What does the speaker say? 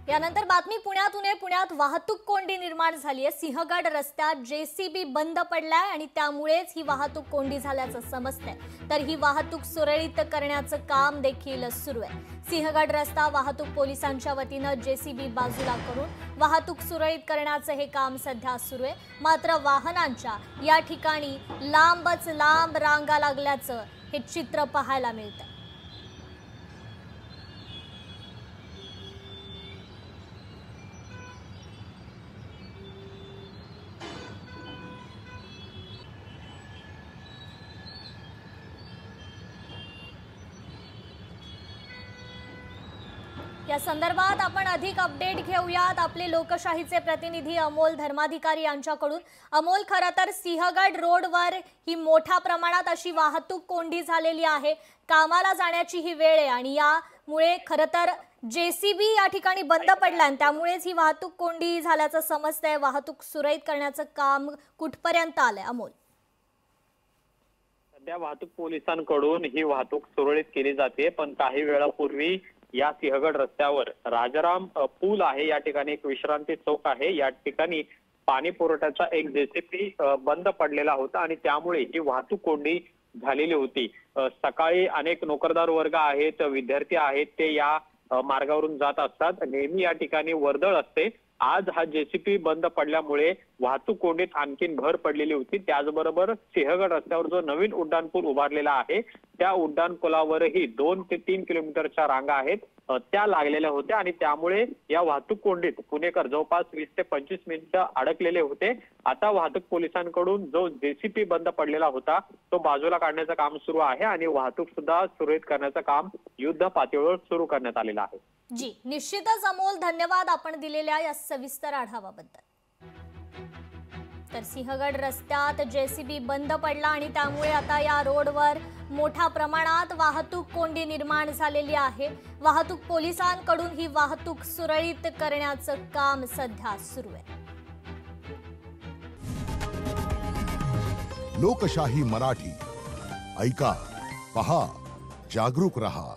यानंतर बातमी पुण्यातून आहे। पुण्यात वाहतूक कोंडी निर्माण झाली आहे। सिंहगड रस्त्यात जेसीबी बंद पडलाय आणि त्यामुळेच ही वाहतूक कोंडी झाल्याचं समजतंय। तर ही वाहतूक सुरळीत करण्याचं काम देखील सुरू आहे। सिंहगड रस्ता वाहतूक पोलिसांच्या वतीनं जेसीबी बाजूला करून वाहतूक सुरळीत करण्याचं हे काम सध्या सुरू आहे। मात्र वाहनांच्या या ठिकाणी लांबच लांब रांगा लागल्याचं हे चित्र पाहायला मिळतं। या संदर्भात आपण अधिक अपडेट घेऊयात आपले लोकशाहीचे प्रतिनिधी अमोल धर्माधिकारी यांच्याकडून। अमोल, खरं तर सिंहगड रोडवर ही मोठ्या प्रमाणात अशी वाहतूक कोंडी झालेली आहे। कामाला जाण्याची ही वेळ आहे आणि यामुळे खरं तर जेसीबी या ठिकाणी बंद पडला आणि त्यामुळेच ही वाहतूक कोंडी झाल्याचं समजतंय। वाहतूक सुरळीत करण्याचं काम कुठपर्यंत आलंय अमोल? सध्या वाहतूक पोलिसांकडून ही वाहतूक सुरळीत केली जाते, पण काही वेळापूर्वी या सिंहगड रस्त्यावर राजाराम पूल आहे, या ठिकाणी एक विश्रांती चौक आहे, या ठिकाणी पाणी पुरवठ्याचा एक जेसीबी बंद पडलेला होता आणि त्यामुळे ही वाहतूक कोंडी झालेली होती। सकाळी अनेक नोकरदार वर्ग आहेत, विद्यार्थी आहेत, ते या मार्गावरून जात असतात। नेहमी या ठिकाणी वर्दळ असते। आज हा जेसीबी बंद पडल्यामुळे वाहतूक कोंडीत आणखीन भर पडलेली होती। त्याचबरोबर सिंहगड रस्त्यावर जो नवीन उड्डाणपूल उभारलेला आहे त्या उड्डाणपुलावरही 2 ते 3 किलोमीटरच्या रांगा आहेत, त्या लागलेल्या होत्या आणि त्यामुळे या वाहतूक कोंडीत पुणेकर जवळपास 20 ते 25 मिनिटं अडकलेले होते। आता वाहतूक पोलिसांकडून जो जेसीबी बंद पडलेला होता तो बाजूला काढण्याचं काम सुरू आहे आणि वाहतूक सुद्धा सुरळीत करण्याचं काम युद्ध पातळीवर सुरू करण्यात आलेलं आहे। जी, निश्चितच अमोल, धन्यवाद आपण दिलेल्या या सविस्तर आढाव्याबद्दल। तर सिंहगड रस्त्यात जेसीबी बंद पडला आणि त्यामुळे आता या रोडवर मोठ्या प्रमाणात वाहतूक कोंडी निर्माण झालेली आहे। वाहतूक पोलिसांकडून ही वाहतूक सुरळीत करण्याचं काम सध्या सुरू आहे। लोकशाही मराठी ऐका, पहा, जागरूक रहा।